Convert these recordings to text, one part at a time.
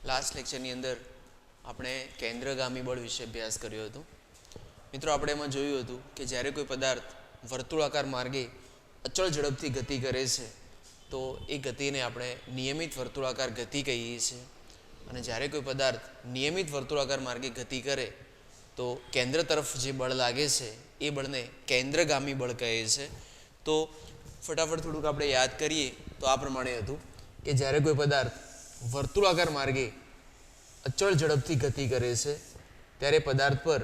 Last લેક્ચરની અંદર આપણે કેન્દ્રગામી બળ વિશે અભ્યાસ કર્યો હતો. મિત્રો, આપણે એમાં જોયું હતું કે જ્યારે કોઈ પદાર્થ વર્તુળાકાર માર્ગે અચળ ઝડપથી ગતિ કરે છે તો એ ગતિને આપણે નિયમિત વર્તુળાકાર ગતિ કહીએ છીએ. અને જ્યારે કોઈ પદાર્થ નિયમિત વર્તુળાકાર માર્ગે ગતિ કરે તો કેન્દ્ર તરફ જે બળ લાગે છે એ બળને કેન્દ્રગામી બળ કહે છે. તો ફટાફટ થોડુંક આપણે યાદ કરીએ તો આ પ્રમાણે હતું કે જ્યારે કોઈ પદાર્થ વર્તુળાકાર માર્ગે અચળ ઝડપથી ગતિ કરે છે ત્યારે પદાર્થ પર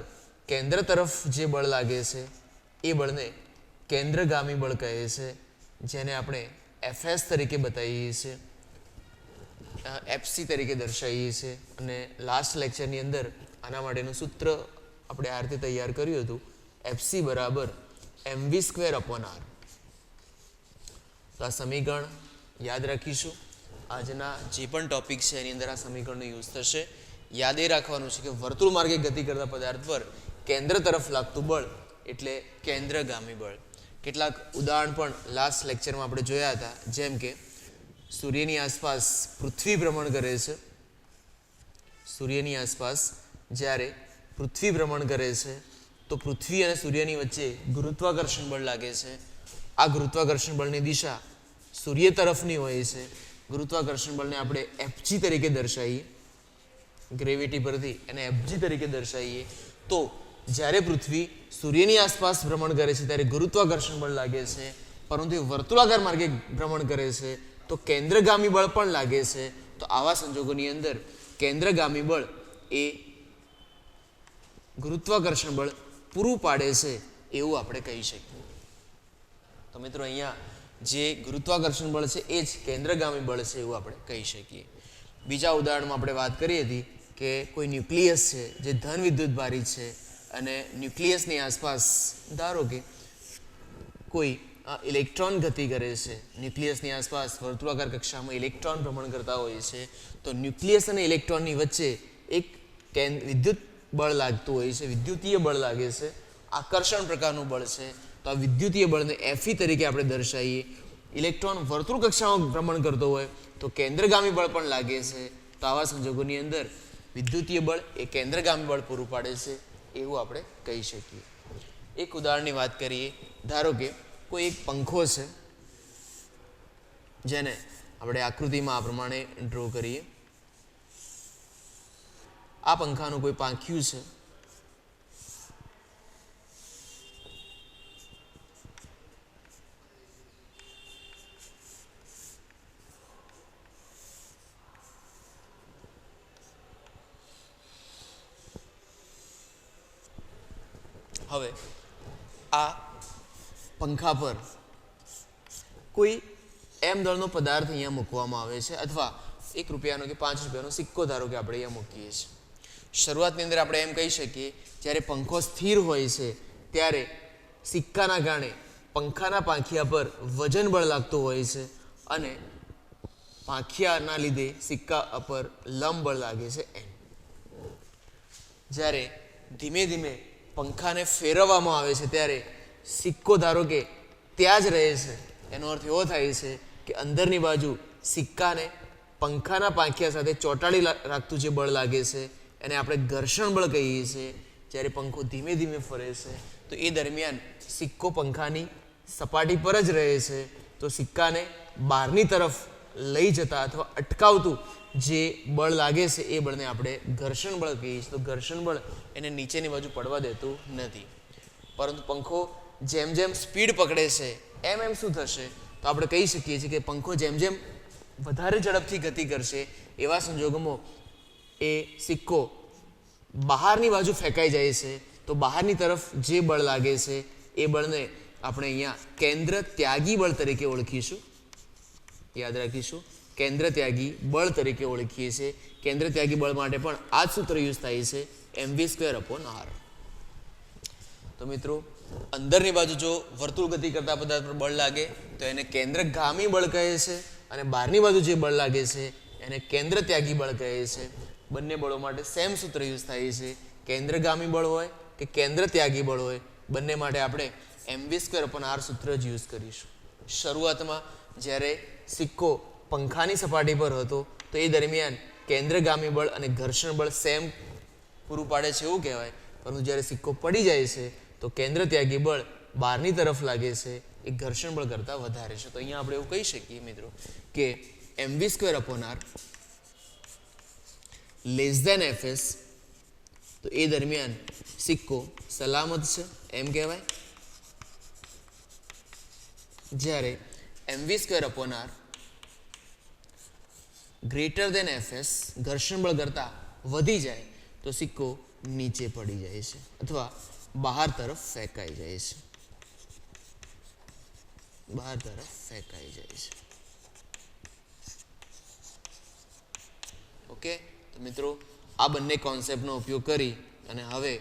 કેન્દ્ર તરફ જે બળ લાગે છે એ બળને કેન્દ્રગામી બળ કહે છે, જેને આપણે Fs તરીકે બતાવીએ છીએ, Fc તરીકે દર્શાવીએ છીએ. અને લાસ્ટ લેક્ચરની અંદર આના માટેનું સૂત્ર આપણે આ રીતે તૈયાર કર્યું હતું, Fc બરાબર mv²/r. તો આ સમીકરણ યાદ રાખીશું. આજના જે પણ ટોપિક છે એની અંદર આ સમીકરણનો યુઝ થશે. યાદ એ રાખવાનું છે કે વર્તુળ માર્ગે ગતિ કરતા પદાર્થ પર કેન્દ્ર તરફ લાગતું બળ એટલે કેન્દ્રગામી બળ. કેટલાક ઉદાહરણ પણ લાસ્ટ લેક્ચરમાં આપણે જોયા હતા, જેમ કે સૂર્યની આસપાસ પૃથ્વી ભ્રમણ કરે છે. સૂર્યની આસપાસ જ્યારે પૃથ્વી ભ્રમણ કરે છે તો પૃથ્વી અને સૂર્યની વચ્ચે ગુરુત્વાકર્ષણ બળ લાગે છે. આ ગુરુત્વાકર્ષણ બળની દિશા સૂર્ય તરફની હોય છે. ગુરુત્વાકર્ષણ બળને આપણે Fg તરીકે દર્શાવીએ, ગ્રેવિટી પરથી એને Fg તરીકે દર્શાવીએ. તો જ્યારે પૃથ્વી સૂર્યની આસપાસ ભ્રમણ કરે છે ત્યારે ગુરુત્વાકર્ષણ બળ લાગે છે, પરંતુ એ વર્તુળાકાર માર્ગે ભ્રમણ કરે છે તો કેન્દ્રગામી બળ પણ લાગે છે. તો આવા સંજોગોની અંદર કેન્દ્રગામી બળ એ ગુરુત્વાકર્ષણ બળ પૂરું પાડે છે એવું આપણે કહી શકીએ. તો મિત્રો, અહીંયા જે ગુરુત્વાકર્ષણ બળ છે એ જ કેન્દ્રગામી બળ છે એવું આપણે કહી શકીએ. બીજા ઉદાહરણમાં આપણે વાત કરી હતી કે કોઈ ન્યુક્લિયસ છે જે ધન વિદ્યુતભારિત છે અને ન્યુક્લિયસની આસપાસ ધારો કે કોઈ ઇલેક્ટ્રોન ગતિ કરે છે. ન્યુક્લિયસની આસપાસ વર્તુળાકાર કક્ષામાં ઇલેક્ટ્રોન ભ્રમણ કરતા હોય છે. તો ન્યુક્લિયસ અને ઇલેક્ટ્રોનની વચ્ચે એક વિદ્યુત બળ લાગતું હોય છે, વિદ્યુતીય બળ લાગે છે, આકર્ષણ પ્રકારનું બળ છે. તો આ વિદ્યુતીય બળને Fe તરીકે આપણે દર્શાવીએ. ઇલેક્ટ્રોન વર્તુળ કક્ષામાં ભ્રમણ કરતો હોય તો કેન્દ્રગામી બળ પણ લાગે છે. તો આવા સંજોગોની અંદર વિદ્યુતીય બળ એ કેન્દ્રગામી બળ પૂરું પાડે છે એવું આપણે કહી શકીએ. એક ઉદાહરણની વાત કરીએ. ધારો કે કોઈ એક પંખો છે જેને આપણે આકૃતિમાં આ પ્રમાણે ડ્રો કરીએ. આ પંખાનું કોઈ પાંખિયું છે. હવે આ પંખા પર કોઈ m દળનો પદાર્થ અહીંયા મૂકવામાં આવે છે, અથવા ₹1 કે ₹5નો સિક્કો ધારો કે આપણે અહીંયા મૂકીએ છીએ. શરૂઆતની અંદર આપણે એમ કહી શકીએ, જ્યારે પંખો સ્થિર હોય છે ત્યારે સિક્કાના કારણે પંખાના પાંખિયા પર વજન બળ લાગતું હોય છે અને પાંખિયાના લીધે સિક્કા પર લંબ બળ લાગે છે n. જ્યારે ધીમે ધીમે પંખાને ફેરવવામાં આવે છે ત્યારે સિક્કો ધારો કે ત્યાં જ રહે છે. એનો અર્થ એવો થાય છે કે અંદરની બાજુ સિક્કાને પંખાના પાંખિયા સાથે ચોંટાડી રાખતું જે બળ લાગે છે એને આપણે ઘર્ષણ બળ કહીએ છીએ. જ્યારે પંખો ધીમે ધીમે ફરે છે તો એ દરમિયાન સિક્કો પંખાની સપાટી પર જ રહે છે. તો સિક્કાને બહારની તરફ લઈ જતા અથવા અટકાવતું જે બળ લાગે છે એ બળને આપણે ઘર્ષણ બળ કહીએ છીએ. તો ઘર્ષણ બળ એને નીચેની બાજુ પડવા દેતું નથી. પરંતુ પંખો જેમ જેમ સ્પીડ પકડે છે એમ એમ શું થશે, તો આપણે કહી શકીએ છીએ કે પંખો જેમ જેમ વધારે ઝડપથી ગતિ કરશે એવા સંજોગોમાં એ સિક્કો બહારની બાજુ ફેંકાઈ જાય છે. તો બહારની તરફ જે બળ લાગે છે એ બળને આપણે અહીંયા કેન્દ્ર ત્યાગી બળ તરીકે ઓળખીશું. યાદ રાખીશું, કેન્દ્ર ત્યાગી બળ તરીકે ઓળખીએ છીએ. કેન્દ્ર ત્યાગી બળ માટે પણ આ જ સૂત્ર યુઝ થાય છે, mv²/r. તો મિત્રો, અંદરની બાજુ જો વર્તુળ ગતિ કરતા પદાર્થ પર બળ લાગે તો એને કેન્દ્રગામી બળ કહે છે, અને બહારની બાજુ જે બળ લાગે છે એને કેન્દ્ર ત્યાગી બળ કહે છે. બંને બળો માટે સેમ સૂત્ર યુઝ થાય છે. કેન્દ્રગામી બળ હોય કે કેન્દ્ર ત્યાગી બળ હોય, બંને માટે આપણે mv²/r સૂત્ર જ યુઝ કરીશું. શરૂઆતમાં જ્યારે સિક્કો પંખાની સપાટી પર હતો તો એ દરમિયાન કેન્દ્રગામી બળ અને ઘર્ષણ બળ સેમ પૂરું પાડે છે એવું કહેવાય, પરંતુ જ્યારે સિક્કો પડી જાય છે તો કેન્દ્ર ત્યાગી બળ બહારની તરફ લાગે છે એ ઘર્ષણ બળ કરતાં વધારે છે. તો અહીંયા આપણે એવું કહી શકીએ મિત્રો કે mv²/r લેસ ધેન fs, તો એ દરમિયાન સિક્કો સલામત છે એમ કહેવાય. જ્યારે mv²/r ગ્રેટર ધેન fs ઘર્ષણ બળ કરતાં વધી જાય તો સિક્કો નીચે પડી જાય છે અથવા બહાર તરફ ફેંકાઈ જાય છે. બહાર તરફ ફેંકાઈ જાય છે. ઓકે, તો મિત્રો આ બંને કોન્સેપ્ટનો ઉપયોગ કરી અને હવે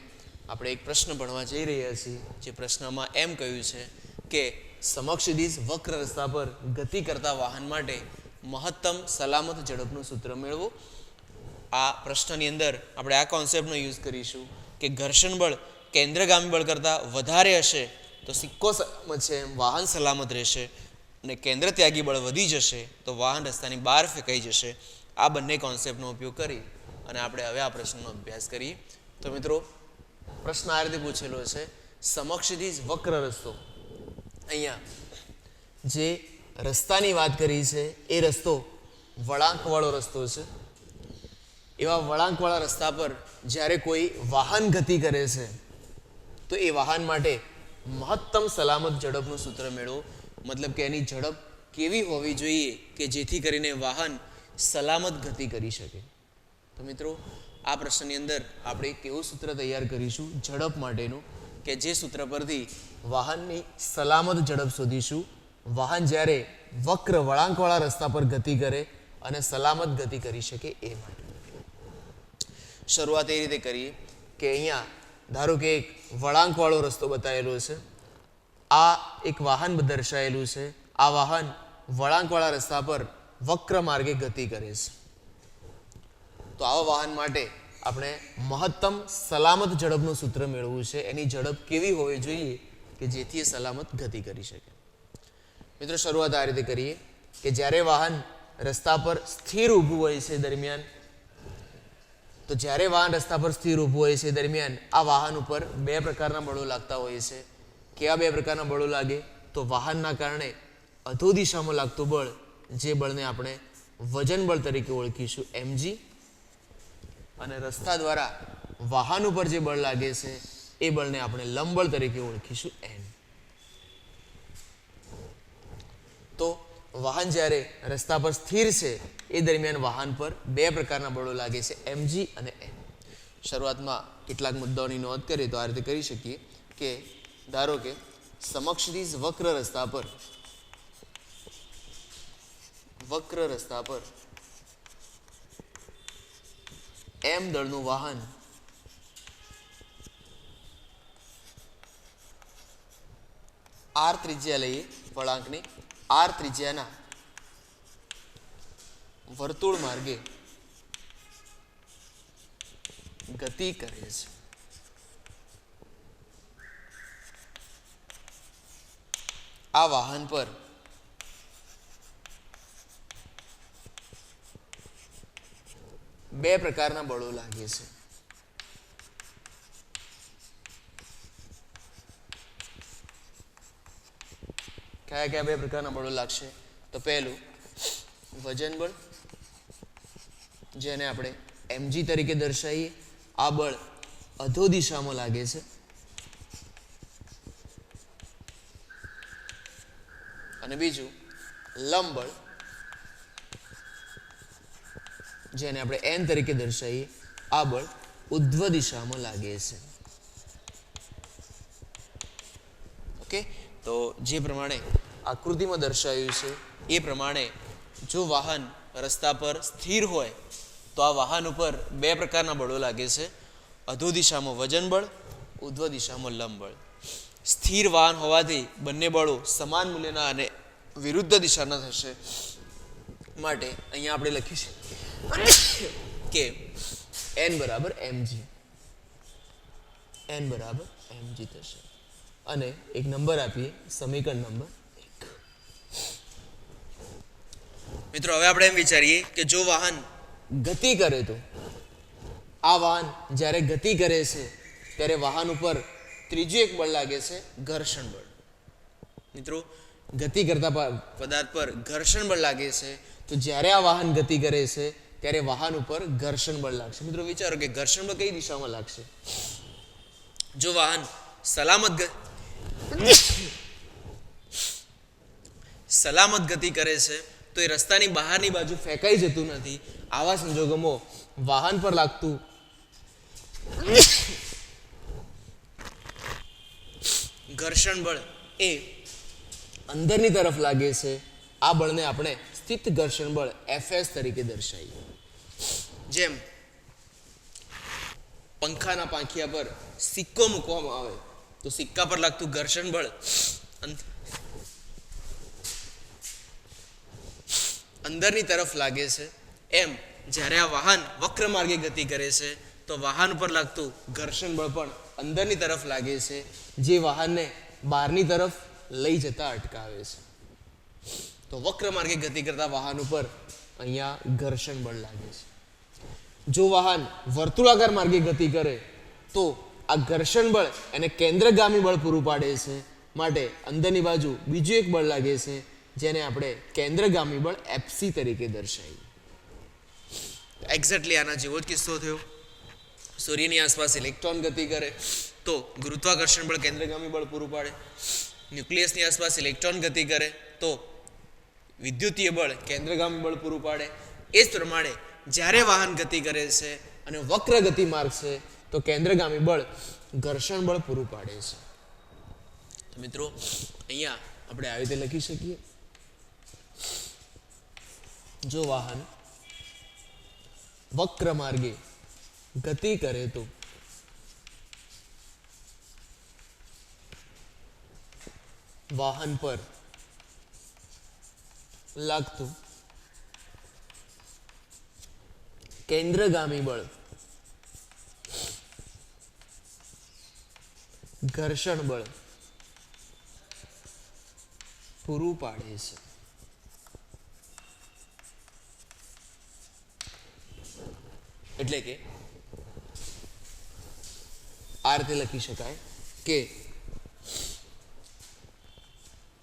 આપણે એક પ્રશ્ન ભણવા જઈ રહ્યા છીએ. જે પ્રશ્નમાં એમ કહ્યું છે કે સમક્ષદિશ વક્ર રસ્તા પર ગતિ કરતા વાહન માટે મહત્તમ સલામત ઝડપનું સૂત્ર મેળવો. આ પ્રશ્નની અંદર આપણે આ કોન્સેપ્ટનો યુઝ કરીશું કે ઘર્ષણ બળ કેન્દ્રગામી બળ કરતાં વધારે હશે તો સિક્કો સલામત છે, વાહન સલામત રહેશે, અને કેન્દ્ર ત્યાગી બળ વધી જશે તો વાહન રસ્તાની બહાર ફેંકાઈ જશે. આ બંને કોન્સેપ્ટનો ઉપયોગ કરી અને આપણે હવે આ પ્રશ્નનો અભ્યાસ કરીએ. તો મિત્રો પ્રશ્ન આ રીતે પૂછેલો છે, સમક્ષદિશ વક્ર રસ્તો, અહીંયા જે રસ્તાની વાત કરી છે એ રસ્તો વળાંકવાળો રસ્તો છે. એવા વળાંકવાળા રસ્તા પર જ્યારે કોઈ વાહન ગતિ કરે છે તો એ વાહન માટે મહત્તમ સલામત ઝડપનું સૂત્ર મેળવો. મતલબ કે એની ઝડપ કેવી હોવી જોઈએ કે જેથી કરીને વાહન સલામત ગતિ કરી શકે. તો મિત્રો આ પ્રશ્નની અંદર આપણે એક એવું સૂત્ર તૈયાર કરીશું ઝડપ માટેનું કે જે સૂત્ર પરથી વાહનની સલામત ઝડપ શોધીશું. વાહન જ્યારે વક્ર વળાંકવાળા રસ્તા પર ગતિ કરે અને સલામત ગતિ કરી શકે એ માટે. શરૂઆત એ રીતે કરીએ કે અહીંયા ધારો કે એક વળાંકવાળો રસ્તો બતાવેલો છે. આ એક વાહન દર્શાવેલું છે. આ વાહન વળાંકવાળા રસ્તા પર વક્ર માર્ગે ગતિ કરે છે. તો આવા વાહન માટે આપણે મહત્તમ સલામત ઝડપનું સૂત્ર મેળવવું છે. એની ઝડપ કેવી હોવી જોઈએ કે જેથી એ સલામત ગતિ કરી શકે. મિત્રો શરૂઆત આ રીતે કરીએ કે જ્યારે વાહન રસ્તા પર સ્થિર ઊભું હોય છે દરમિયાન, તો જ્યારે વાહન રસ્તા પર સ્થિર ઊભું હોય છે દરમિયાન આ વાહન ઉપર બે પ્રકારના બળો લાગતા હોય છે. કેવા બે પ્રકારના બળો લાગે? તો વાહનના કારણે અધો દિશામાં લાગતું બળ, જે બળને આપણે વજન બળ તરીકે ઓળખીશું mg, અને રસ્તા દ્વારા વાહન ઉપર જે બળ લાગે છે એ બળને આપણે લંબ બળ તરીકે ઓળખીશું n. તો વાહન જ્યારે રસ્તા પર સ્થિર છે એ દરમિયાન વાહન પર બે પ્રકારના બળો લાગે છે mg અને n. શરૂઆતમાં કેટલાક મુદ્દાઓની નોંધ કરીએ તો આ રીતે કરી શકીએ કે ધારો કે સમક્ષદિશ વક્ર રસ્તા પર m દળનું વાહન r ત્રિજ્યા લઈએ વળાંકની, r ત્રિજ્યાના વર્તુળ માર્ગે ગતિ કરે છે. આ વાહન પર બે પ્રકારના બળો લાગે છે. કયા કયા બે પ્રકારના બળો લાગશે? તો પહેલું વજન બળ, જેને આપણે mg તરીકે દર્શાવીએ. આ બળ અધો દિશામાં લાગે છે. અને બીજું લંબ બળ, જેને આપણે n તરીકે દર્શાવીએ. આ બળ ઉધ્વ દિશામાં લાગે છે. ઓકે, તો જે પ્રમાણે આકૃતિમાં દર્શાવ્યું છે એ પ્રમાણે જો વાહન રસ્તા પર સ્થિર હોય તો આ વાહન ઉપર બે પ્રકારના બળો લાગે છે. અધો દિશામાં વજન બળ, ઉધ્વ દિશામાં લંબ બળ. સ્થિર વાહન હોવાથી બંને બળો સમાન મૂલ્યના અને વિરુદ્ધ દિશાના થશે. માટે અહીંયા આપણે લખીશું કે n બરાબર mg, n બરાબર mg થશે. અને એક નંબર આપીએ, સમીકરણ નંબર 1. મિત્રો હવે આપણે એમ વિચારીએ કે જો વાહન ગતિ કરે તો આ વાહન જ્યારે ગતિ કરે છે ત્યારે વાહન ઉપર ત્રીજું એક બળ લાગે છે ઘર્ષણ બળ. મિત્રો ગતિ કરતા પદાર્થ પર ઘર્ષણ બળ લાગે છે તો જ્યારે આ વાહન ગતિ કરે છે ત્યારે વાહન ઉપર ઘર્ષણ બળ લાગશે. મિત્રો વિચારો કે ઘર્ષણ બળ કઈ દિશામાં લાગશે. જો વાહન સલામત ગતિ કરે છે તો એ રસ્તાની બહારની બાજુ ફેંકાઈ જતું નથી. આવા સંજોગોમાં વાહન પર લાગતું ઘર્ષણ બળ એ અંદરની તરફ લાગે છે. આ બળને આપણે સ્થિત ઘર્ષણ બળ Fs તરીકે દર્શાવીએ. જેમ પંખાના પાંખિયા પર સિક્કો મૂકવામાં આવે તો સિક્કા પર લાગતું ઘર્ષણ બળ અંદરની તરફ લાગે છે, એમ જ્યારે આ વાહન વક્ર માર્ગે ગતિ કરે છે તો વાહન પર લાગતું ઘર્ષણ બળ પણ અંદરની તરફ લાગે છે, જે વાહનને બહારની તરફ લઈ જતા અટકાવે છે. તો વક્ર માર્ગે ગતિ કરતા વાહન ઉપર અહીંયા ઘર્ષણ બળ લાગે છે. જો વાહન વર્તુળાકાર માર્ગે ગતિ કરે તો આ ઘર્ષણ બળ એને કેન્દ્રગામી બળ પૂરું પાડે છે. માટે અંદરની બાજુ બીજું એક બળ લાગે છે જેને આપણે કેન્દ્રગામી બળ Fc તરીકે દર્શાવીએ. એક્ઝેક્ટલી આના જેવો જ કિસ્સો થયો. સૂર્યની આસપાસ ઇલેક્ટ્રોન ગતિ કરે તો ગુરુત્વાકર્ષણ બળ કેન્દ્રગામી બળ પૂરું પાડે. ન્યુક્લિયસની આસપાસ ઇલેક્ટ્રોન ગતિ કરે તો વિદ્યુતીય બળ કેન્દ્રગામી બળ પૂરું પાડે. એ જ પ્રમાણે જ્યારે વાહન ગતિ કરે છે અને વક્ર ગતિ માર્ગ છે તો કેન્દ્રગામી બળ ઘર્ષણ બળ પૂરું પાડે છે. તો મિત્રો અહીંયા આપણે આવી રીતે લખી શકીએ. જો વાહન વક્ર માર્ગે ગતિ કરે તો વાહન પર લાગતું કેન્દ્રગામી બળ ઘર્ષણ બળ પૂરું પાડે છે. એટલે કે આ રીતે લખી શકાય કે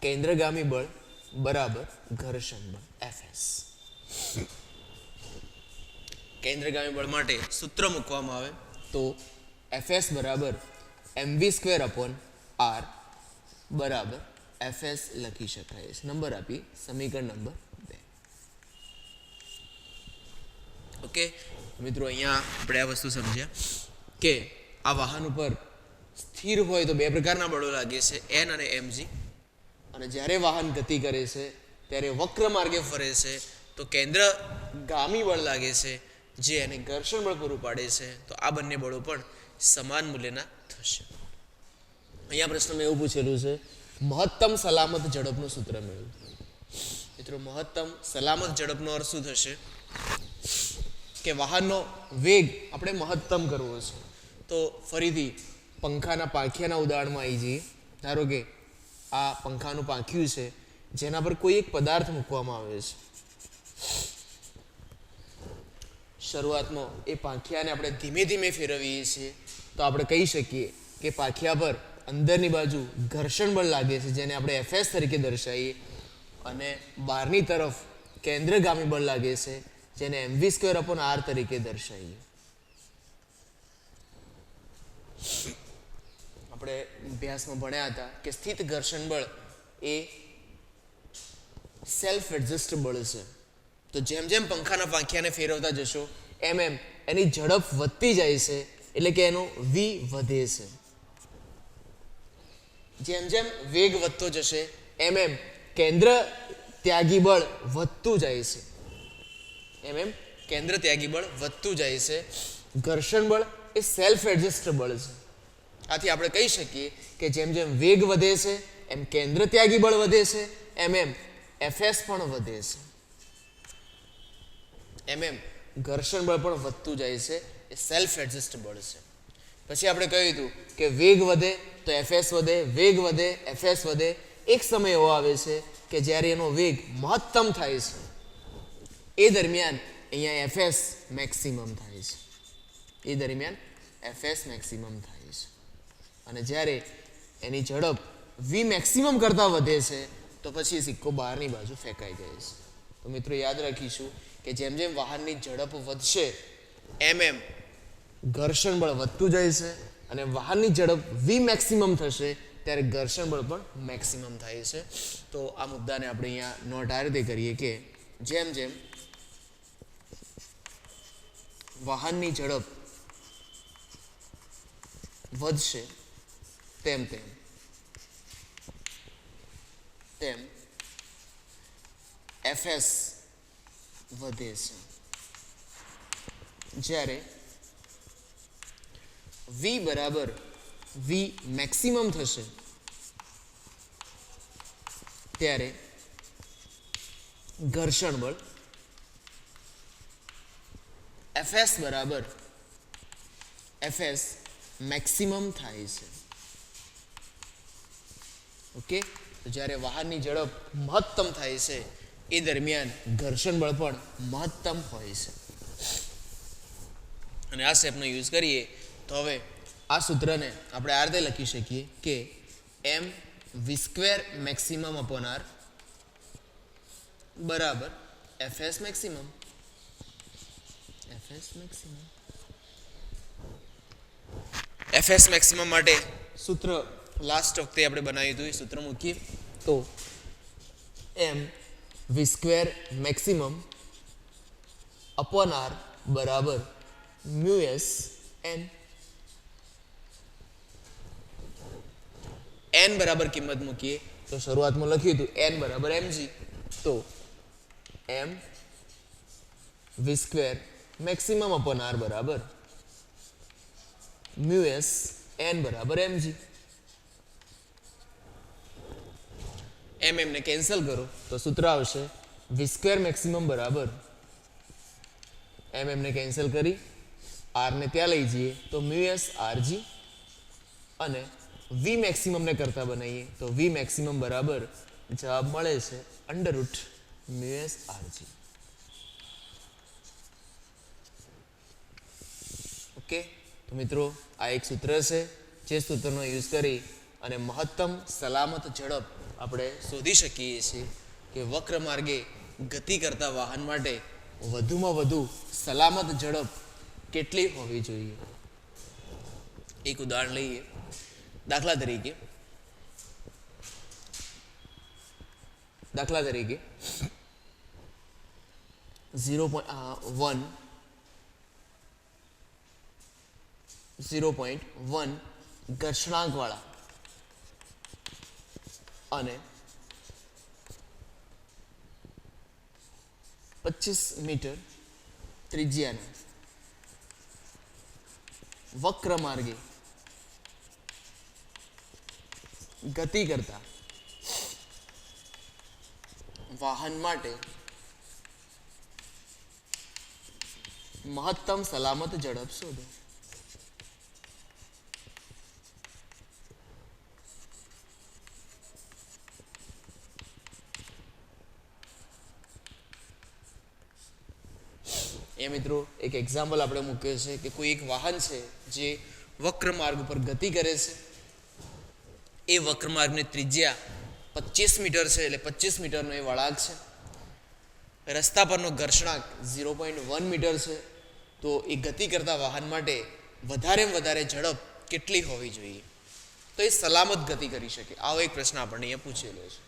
કેન્દ્રગામી બળ બરાબર ઘર્ષણ બળ Fs. કેન્દ્રગામી બળ માટે સૂત્ર મૂકવામાં આવે તો Fs બરાબર mv²/r બરાબર Fs લખી શકાય છે. નંબર આપી સમીકરણ નંબર 2. ઓકે મિત્રો, અહીંયા આપણે આ વસ્તુ સમજ્યા કે આ વાહન ઉપર સ્થિર હોય તો બે પ્રકારના બળો લાગે છે, N અને mg. અને જ્યારે વાહન ગતિ કરે છે ત્યારે વક્ર માર્ગે ફરે છે તો કેન્દ્રગામી બળ લાગે છે, જે એને ઘર્ષણ બળ પૂરું પાડે છે. તો આ બંને બળો પણ સમાન મૂલ્યના થશે. અહીંયા પ્રશ્નમાં એવું પૂછેલું છે મહત્તમ સલામત ઝડપનું સૂત્ર મેળવ્યું. મિત્રો મહત્તમ સલામત ઝડપનો અર્થ શું થશે કે વાહનનો વેગ આપણે મહત્તમ કરવો છે. તો ફરીથી પંખાના પાંખિયાના ઉદાહરણમાં આવી જઈએ. ધારો કે આ પંખાનું પાંખિયું છે જેના પર કોઈ એક પદાર્થ મૂકવામાં આવે છે. શરૂઆતમાં એ પાંખિયાને આપણે ધીમે ધીમે ફેરવીએ છીએ તો આપણે કહી શકીએ કે પાંખિયા પર અંદરની બાજુ ઘર્ષણ બળ લાગે છે, જેને આપણે Fs તરીકે દર્શાવીએ, અને બહારની તરફ કેન્દ્રગામી બળ લાગે છે, જેને mv²/r તરીકે દર્શાવીએ. આપણે અભ્યાસમાં ભણ્યા હતા કે સ્થિત ઘર્ષણ બળ એ સેલ્ફ એડજસ્ટ બળ છે. તો જેમ જેમ પંખાના પાંખિયાને ફેરવતા જશો એમ એમ એની ઝડપ વધતી જાય છે, એટલે કે એનો v વધે છે. જેમ જેમ વેગ વધતો જશે એમ એમ કેન્દ્ર ત્યાગી બળ વધતું જાય છે. ઘર્ષણ બળ એ સેલ્ફ એડજસ્ટ બળ છે. આથી આપણે કહી શકીએ કે જેમ જેમ વેગ વધે છે એમ કેન્દ્ર ત્યાગી બળ વધે છે, એમ એમ Fs પણ વધે છે, એમ એમ ઘર્ષણ બળ પણ વધતું જાય છે. એ સેલ્ફ એડજસ્ટ બળ છે. પછી આપણે કહ્યું હતું કે વેગ વધે તો Fs વધે, વેગ વધે Fs વધે. એક સમય એવો આવે છે કે જ્યારે એનો વેગ મહત્તમ થાય છે, એ દરમિયાન અહીંયા એફએસ મેક્સિમમ થાય છે, એ દરમિયાન એફએસ મેક્સિમમ થાય છે. અને જ્યારે એની ઝડપ વી મેક્સિમમ કરતાં વધે છે તો પછી સિક્કો બહારની બાજુ ફેંકાઈ જાય છે. તો મિત્રો યાદ રાખીશું કે જેમ જેમ વાહનની ઝડપ વધશે એમ એમ ઘર્ષણ બળ વધતું જાય છે, અને વાહનની ઝડપ વી મેક્સિમમ થશે ત્યારે ઘર્ષણ બળ પણ મેક્સિમમ થાય છે. તો આ મુદ્દાને આપણે અહીંયા નોટ આ રીતે કરીએ કે જેમ જેમ વાહનની ઝડપ વધશે તેમ તેમ તેમ એફએસ વધે છે. જ્યારે વી બરાબર વી મેક્સિમમ થશે ત્યારે ઘર્ષણ બળ એફએસ બરાબર એફએસ મેક્સિમમ થાય છે. ઓકે, તો જ્યારે વાહનની ઝડપ મહત્તમ થાય છે એ દરમિયાન ઘર્ષણ બળ પણ મહત્તમ હોય છે. અને આ સ્ટેપનો યુઝ કરીએ તો હવે આ સૂત્રને આપણે આ રીતે લખી શકીએ કે એમ વી સ્ક્વેર મેક્સિમમ અપોન આર બરાબર એફએસ મેક્સિમમ. એફએસ મેક્સિમમ માટે સૂત્ર લાસ્ટ વખતે આપણે બનાવ્યું હતું, એ સૂત્ર મૂકીએ તો એમ વી સ્ક્વેર મેક્સિમમ અપોન આર બરાબર મ્યુ એસ એન. એન બરાબર કિંમત મૂકીએ તો શરૂઆતમાં લખ્યું હતું એન બરાબર mg, તો એમ વી સ્ક્વેર મેક્સિમમ અપોન આર બરાબર મ્યુ એસ એન બરાબર mg. એમને કેન્સલ કરો તો સૂત્ર આવશે વી સ્ક્વેર મેક્સિમમ બરાબર એમને કેન્સલ કરી આર ને ત્યાં લઈ જઈએ તો મ્યુ એસ આરજી, અને વી મેક્સિમમને કરતા બનાવીએ તો વી મેક્સિમમ બરાબર જવાબ મળે છે under route mu S R G. Okay, તો મિત્રો આ એક સૂત્ર છે જે સૂત્રનો યુઝ કરી અને મહત્તમ સલામત ઝડપ આપણે શોધી શકીએ છીએ કે વક્ર માર્ગે ગતિ કરતા વાહન માટે વધુમાં વધુ સલામત ઝડપ કેટલી હોવી જોઈએ. એક ઉદાહરણ લઈએ. દાખલા તરીકે 0.1 ઘર્ષણાંક વાળા અને 25 મીટર ત્રિજ્યાના વક્ર માર્ગે ગતિ કરતા વાહન માટે મહત્તમ સલામત ઝડપ શોધો. એ મિત્રો એક એક્ઝામ્પલ આપણે મૂક્યો છે કે કોઈ એક વાહન છે જે વક્ર માર્ગ ઉપર ગતિ કરે છે. એ વક્ર માર્ગની ત્રિજ્યા 25 મીટર છે, એટલે 25 મીટરનો એ વળાંક છે. રસ્તા પરનો ઘર્ષણાંક 0.1 મીટર છે. તો એ ગતિ કરતા વાહન માટે વધારેમાં વધારે ઝડપ કેટલી હોવી જોઈએ તો એ સલામત ગતિ કરી શકે? આવો એક પ્રશ્ન આપણને અહીંયા પૂછેલો છે.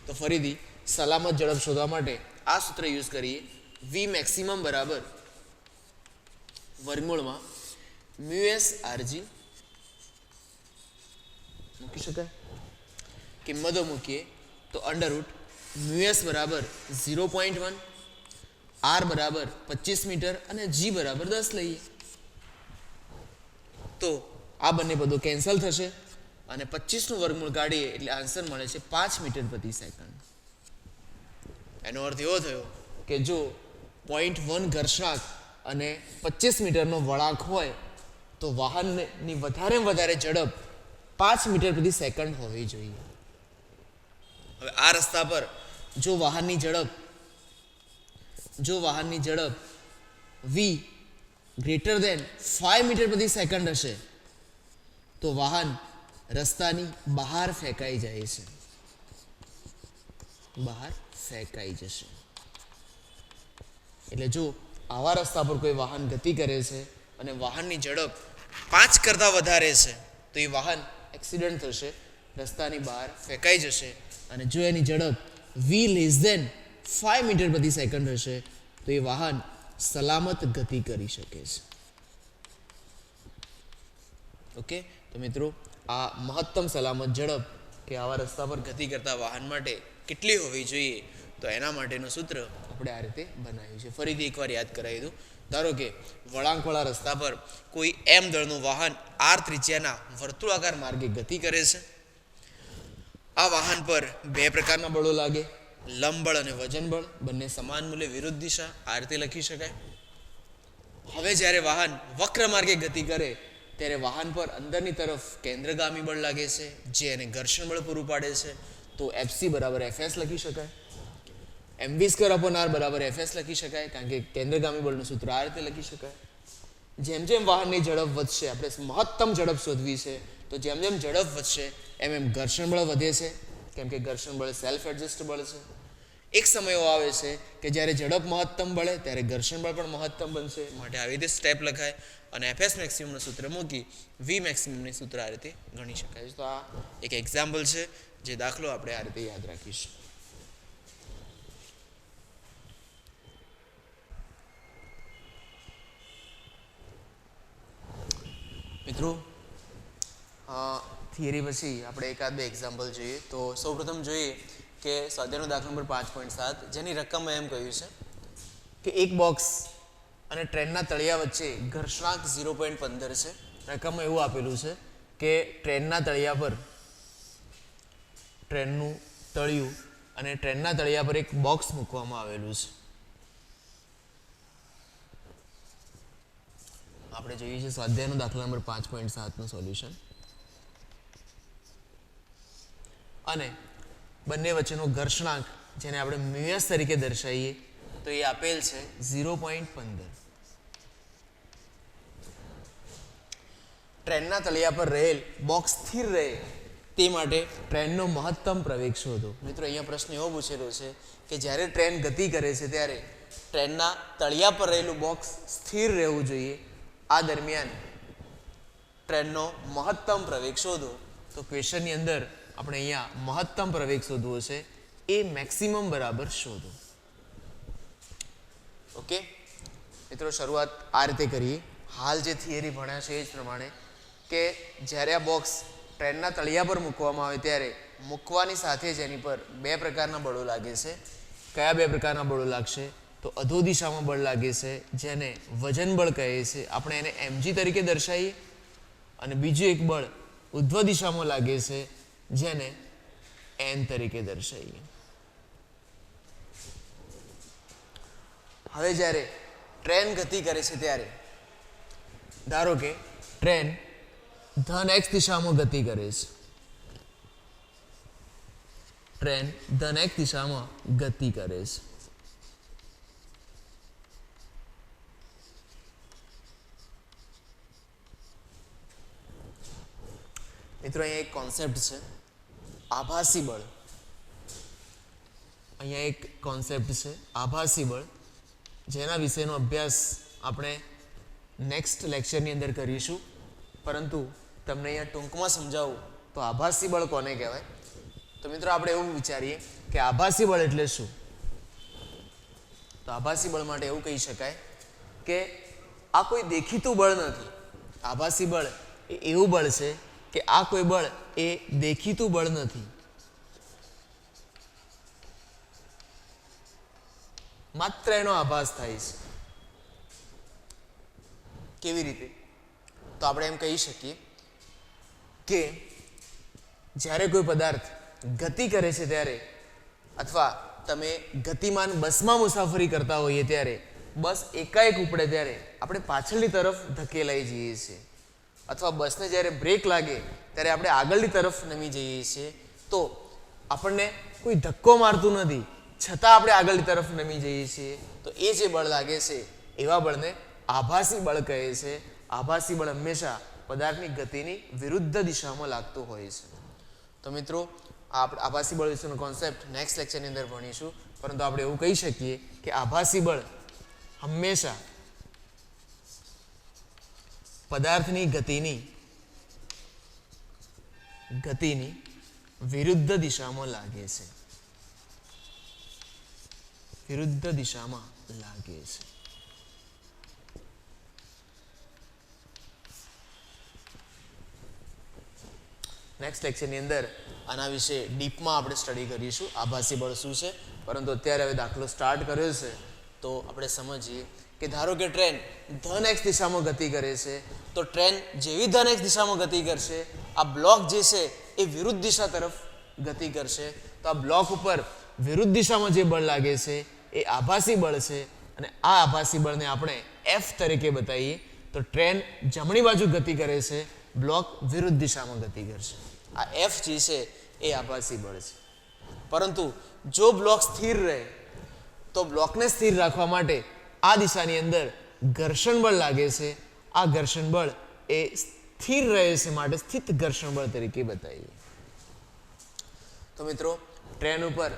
તો ફરીથી સલામત ઝડપ શોધવા માટે આ સૂત્ર યુઝ કરીએ. વી મેક્સિમમ બરાબર વર્ગમૂળમાં મ્યુ એસ આરજી મૂકી શકાય. કિંમતો મૂકીએ તો અંડર રૂટ મ્યુ એસ બરાબર 0.1, આર બરાબર 25 મીટર અને જી બરાબર 10 લઈએ તો આ બંને પદો કેન્સલ થશે અને 25નું વર્ગમૂળ કાઢીએ એટલે આન્સર મળે છે 5 મીટર પ્રતિ સેકન્ડ. એનો અર્થ એવો થયો કે જો 0.1 ઘર્ષણાંક અને 25 મીટરનો વળાંક હોય તો વાહનની વધારેમાં વધારે ઝડપ 5 મીટર પ્રતિ સેકન્ડ હોવી જોઈએ. હવે આ રસ્તા પર જો વાહનની ઝડપ વી ગ્રેટર દેન 5 મીટર પ્રતિ સેકન્ડ હશે તો વાહન રસ્તાની બહાર ફેંકાઈ જાય છે, બહાર ફેંકાઈ જશે. એટલે જો આવા રસ્તા પર કોઈ વાહન ગતિ કરે છે અને વાહનની ઝડપ 5 કરતાં વધારે છે તો એ વાહન એક્સિડન્ટ થશે, રસ્તાની બહાર ફેંકાઈ જશે. અને જો એની ઝડપ વી લેસ દેન 5 મીટર પ્રતિ સેકન્ડ હશે તો એ વાહન સલામત ગતિ કરી શકે છે. ઓકે, તો મિત્રો આ મહત્તમ સલામત ઝડપ કે આવા રસ્તા પર ગતિ કરતા વાહન માટે કેટલી હોવી જોઈએ તો એના માટેનું સૂત્ર આપણે આ રીતે બનાવ્યું છે. ફરીથી એકવાર યાદ કરાવી દઉં. ધારો કે વળાંકવાળા રસ્તા પર કોઈ એમ દળનું વાહન આર ત્રિજ્યાના વર્તુળાકાર માર્ગે ગતિ કરે છે. આ વાહન પર બે પ્રકારના બળો લાગે, લંબ બળ અને વજન બળ, બંને સમાન મૂલ્ય વિરુદ્ધ દિશા, આ રીતે લખી શકાય. હવે જ્યારે વાહન વક્ર માર્ગે ગતિ કરે ત્યારે વાહન પર અંદરની તરફ કેન્દ્રગામી બળ લાગે છે જે એને ઘર્ષણ બળ પૂરું પાડે છે. તો એફસી બરાબર એફએસ લખી શકાય. mv²/r બરાબર એફએસ લખી શકાય કારણ કે કેન્દ્રગામી બળનું સૂત્ર આ રીતે લખી શકાય. જેમ જેમ વાહનની ઝડપ વધશે, આપણે મહત્તમ ઝડપ શોધવી છે, તો જેમ જેમ ઝડપ વધશે એમ એમ ઘર્ષણ બળ વધે છે કેમ કે ઘર્ષણ બળ સેલ્ફ એડજસ્ટેબલ છે. એક સમય એવો આવે છે કે જ્યારે ઝડપ મહત્તમ બળે ત્યારે ઘર્ષણ બળ પણ મહત્તમ બનશે, માટે આવી રીતે સ્ટેપ લખાય અને એફએસ મેક્સિમમનું સૂત્ર મૂકી વી મેક્સિમમનું સૂત્ર આ રીતે ગણી શકાય. તો આ એક એક્ઝામ્પલ છે, જે દાખલો આપણે આ રીતે યાદ રાખીશું. મિત્રો થિયરી પછી આપણે એકાદ બે એક્ઝામ્પલ જોઈએ. તો સૌપ્રથમ જોઈએ કે સ્વાધ્યાયનો દાખલા નંબર 5.7 જેની રકમ એમ કહ્યું છે કે એક બોક્સ અને ટ્રેનના તળિયા વચ્ચે ઘર્ષણાંક 0.15 છે. રકમમાં એવું આપેલું છે કે ટ્રેનના તળિયા પર ટ્રેનનું તળિયું અને ટ્રેનના તળિયા પર એક બોક્સ મૂકવામાં આવેલું છે. આપણે જોઈએ છીએ સ્વાધ્યાયનો દાખલા નંબર 5.7નું સોલ્યુશન. અને બંને વચ્ચેનો ઘર્ષણાંક જેને આપણે મ્યુએસ તરીકે દર્શાવીએ તો એ આપેલ છે 0.15. ટ્રેનના તળિયા પર રહેલ બોક્સ સ્થિર રહે તે માટે ટ્રેનનો મહત્તમ પ્રવેગ શોધો. મિત્રો અહીંયા પ્રશ્ન એવો પૂછેલો છે કે જ્યારે ટ્રેન ગતિ કરે છે ત્યારે ટ્રેનના તળિયા પર રહેલું બોક્સ સ્થિર રહેવું જોઈએ. આ દરમિયાન ટ્રેનનો મહત્તમ પ્રવેગ શોધો. તો ક્વેશ્ચનની અંદર આપણે અહીંયા મહત્તમ પ્રવેગ શોધવો છે, એ મેક્સિમમ બરાબર શોધો. ઓકે મિત્રો, શરૂઆત આ રીતે કરીએ. હાલ જે થિયરી ભણ્યા છે એ જ પ્રમાણે કે જ્યારે આ બોક્સ ટ્રેનના તળિયા પર મૂકવામાં આવે ત્યારે મૂકવાની સાથે જ એની પર બે પ્રકારના બળો લાગે છે. કયા બે પ્રકારના બળો લાગશે? તો અધો દિશામાં બળ લાગે છે જેને વજન બળ કહે છે, આપણે એને mg તરીકે દર્શાવીએ. અને બીજું એક બળ ઉધ્વ દિશામાં લાગે છે જેને n તરીકે દર્શાવીએ. હવે જ્યારે ટ્રેન ગતિ કરે છે ત્યારે ધારો કે ટ્રેન ધન x દિશામાં ગતિ કરે છે. ટ્રેન ધન x દિશામાં ગતિ કરે છે. મિત્રો અહીંયા એક કોન્સેપ્ટ છે આભાસી બળ. અહીંયા એક કોન્સેપ્ટ છે આભાસી બળ, જેના વિશેનો અભ્યાસ આપણે નેક્સ્ટ લેક્ચરની અંદર કરીશું. પરંતુ તમને અહીંયા ટૂંકમાં સમજાવું તો આભાસી બળ કોને કહેવાય? તો મિત્રો આપણે એવું વિચારીએ કે આભાસી બળ એટલે શું? તો આભાસી બળ માટે એવું કહી શકાય કે આ કોઈ દેખીતું બળ નથી. આભાસી બળ એ એવું બળ છે કે આ કોઈ બળ એ દેખીતું બળ નથી, માત્ર એનો આભાસ થાય છે. કેવી રીતે? તો આપણે એમ કહી શકીએ કે જ્યારે કોઈ પદાર્થ ગતિ કરે છે ત્યારે, અથવા તમે ગતિમાન બસમાં મુસાફરી કરતા હોઈએ ત્યારે બસ એકાએક ઉપડે ત્યારે આપણે પાછળની તરફ ધકેલાઈ જઈએ છીએ, અથવા બસને જ્યારે બ્રેક લાગે ત્યારે આપણે આગળની તરફ નમી જઈએ છીએ. તો આપણને કોઈ ધક્કો મારતું નથી છતાં આપણે આગળની તરફ નમી જઈએ છીએ. તો એ જે બળ લાગે છે એવા બળને આભાસી બળ કહે છે. આભાસી બળ હંમેશા પદાર્થની ગતિની વિરુદ્ધ દિશામાં લાગતું હોય છે. તો મિત્રો આભાસી બળ વિશેનો કોન્સેપ્ટ નેક્સ્ટ લેક્ચરની અંદર ભણીશું, પરંતુ આપણે એવું કહી શકીએ કે આભાસી બળ હંમેશા પદાર્થની ગતિની વિરુદ્ધ દિશામાં લાગે છે. વિરુદ્ધ દિશામાં લાગે છે. નેક્સ્ટ લેક્ચરની અંદર આના વિશે ડીપમાં આપણે સ્ટડી કરીશું, આભાસી બળ શું છે. પરંતુ અત્યારે હવે દાખલો સ્ટાર્ટ કર્યો છે તો આપણે સમજીએ કે ધારો કે ટ્રેન ધન એક્સ દિશામાં ગતિ કરે છે, તો ટ્રેન જેવી ધન એક્સ દિશામાં ગતિ કરશે, આ બ્લોક જે છે એ વિરુદ્ધ દિશા તરફ ગતિ કરશે. તો આ બ્લોક ઉપર વિરુદ્ધ દિશામાં જે બળ લાગે છે એ આભાસી બળ છે, અને આ આભાસી બળને આપણે એફ તરીકે બતાવીએ. તો ટ્રેન જમણી બાજુ ગતિ કરે છે, બ્લોક વિરુદ્ધ દિશામાં ગતિ કરશે. આ એફ જે છે એ આભાસી બળ છે. પરંતુ જો બ્લોક સ્થિર રહે તો બ્લોકને સ્થિર રાખવા માટે આ દિશાની અંદર ઘર્ષણ બળ લાગે છે. આ ઘર્ષણ બળ એ સ્થિર રહે છે માટે સ્થિત ઘર્ષણ બળ તરીકે બતાવીએ. તો મિત્રો ટ્રેનમાં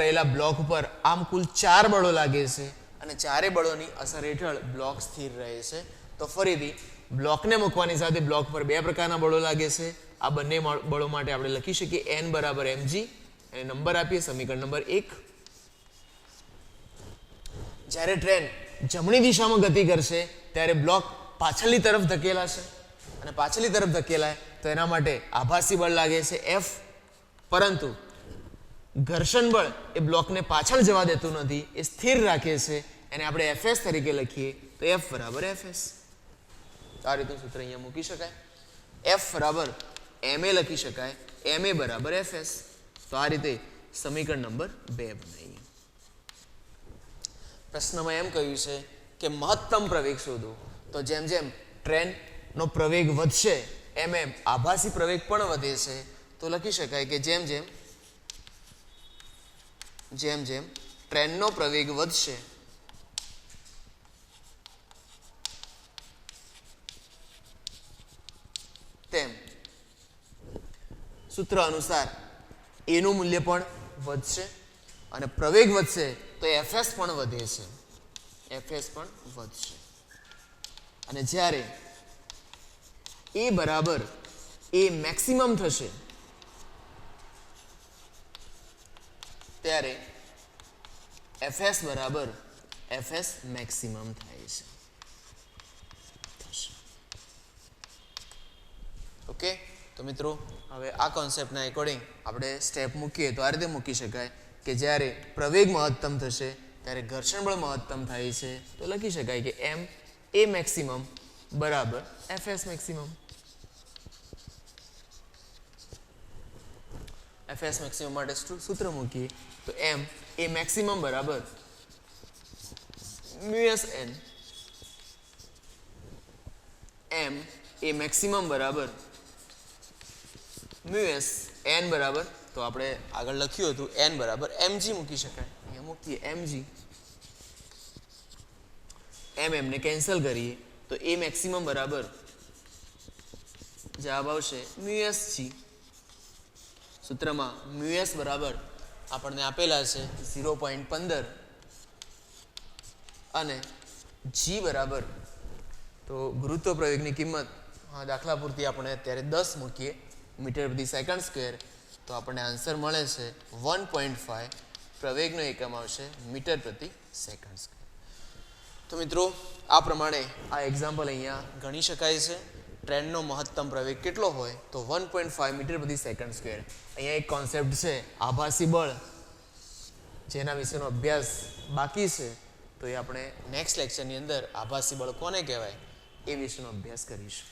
રહેલા બ્લોક ઉપર આમ કુલ 4 બળો લાગે છે, અને ચારે બળોની અસર હેઠળ બ્લોક સ્થિર રહે છે. તો ફરીથી બ્લોકને મૂકવાની સાથે બ્લોક પર 2 પ્રકારના બળો લાગે છે. આ બંને બળો માટે આપણે લખી શકીએ n બરાબર mg, અને નંબર આપીએ સમીકરણ નંબર 1. જ્યારે ટ્રેન જમણી દિશામાં ગતિ કરશે ત્યારે બ્લોક પાછળની તરફ ધકેલાશે, અને પાછળની તરફ ધકેલાય તો એના માટે આભાસી બળ લાગે છે F. પરંતુ ઘર્ષણ બળ એ બ્લોકને પાછળ જવા દેતું નથી, એ સ્થિર રાખે છે. એને આપણે Fs તરીકે લખીએ તો F બરાબર Fs. આ રીતનું સૂત્ર અહીંયા મૂકી શકાય. F બરાબર ma લખી શકાય, ma બરાબર Fs. તો આ રીતે સમીકરણ નંબર 2 બનાવીએ. પ્રશ્નમાં એમ કહ્યું છે કે મહત્તમ પ્રવેગ શોધો. તો જેમ જેમ ટ્રેનનો પ્રવેગ વધશે એમ એમ આભાસી પ્રવેગ પણ વધે છે. તો લખી શકાય કે જેમ જેમ ટ્રેનનો પ્રવેગ વધશે તેમ સૂત્ર અનુસાર a નું મૂલ્ય પણ વધશે, અને પ્રવેગ વધશે તો Fs પણ વધે છે. Fs પણ વધશે. અને જ્યારે a બરાબર a મેક્સિમમ થશે ત્યારે Fs બરાબર Fs મેક્સિમમ થાય છે. ઓકે. તો મિત્રો હવે આ કોન્સેપ્ટના એકોર્ડિંગ આપણે સ્ટેપ મૂકીએ તો આ રીતે મૂકી શકાય કે જ્યારે પ્રવેગ મહત્તમ થશે ત્યારે ઘર્ષણ બળ મહત્તમ થાય છે. તો લખી શકાય કે m a મેક્સિમમ બરાબર Fs મેક્સિમમ. Fs મેક્સિમમ માટે સૂત્ર મૂકીએ તો m a મેક્સિમમ બરાબર μsn. m a મેક્સિમમ બરાબર મ્યુએસ n બરાબર, તો આપણે આગળ લખ્યું હતું n બરાબર mg મૂકી શકાય. અહીંયા મૂકીએ mg. mm ને કેન્સલ કરીએ તો a મેક્સિમમ બરાબર જવાબ આવશે μsg. સૂત્રમાં μs બરાબર આપણને આપેલા છે 0.15 અને g બરાબર, તો ગુરુત્વ પ્રવેગની કિંમત દાખલા પૂરતી આપણે અત્યારે 10 મૂકીએ મીટર પ્રતિ સેકન્ડ સ્ક્વેર, તો આપણને આન્સર મળે છે 1.5. પ્રવેગનો એકમ આવશે મીટર પ્રતિ સેકન્ડ સ્ક્વેર. તો મિત્રો આ પ્રમાણે આ એક્ઝામ્પલ અહીંયા ગણી શકાય છે. ટ્રેનનો મહત્તમ પ્રવેગ કેટલો હોય તો 1.5 મીટર પ્રતિ સેકન્ડ સ્ક્વેર. અહીંયા એક કોન્સેપ્ટ છે આભાસી બળ, જેના વિશેનો અભ્યાસ બાકી છે. તો એ આપણે નેક્સ્ટ લેક્ચરની અંદર આભાસી બળ કોને કહેવાય એ વિશેનો અભ્યાસ કરીશું.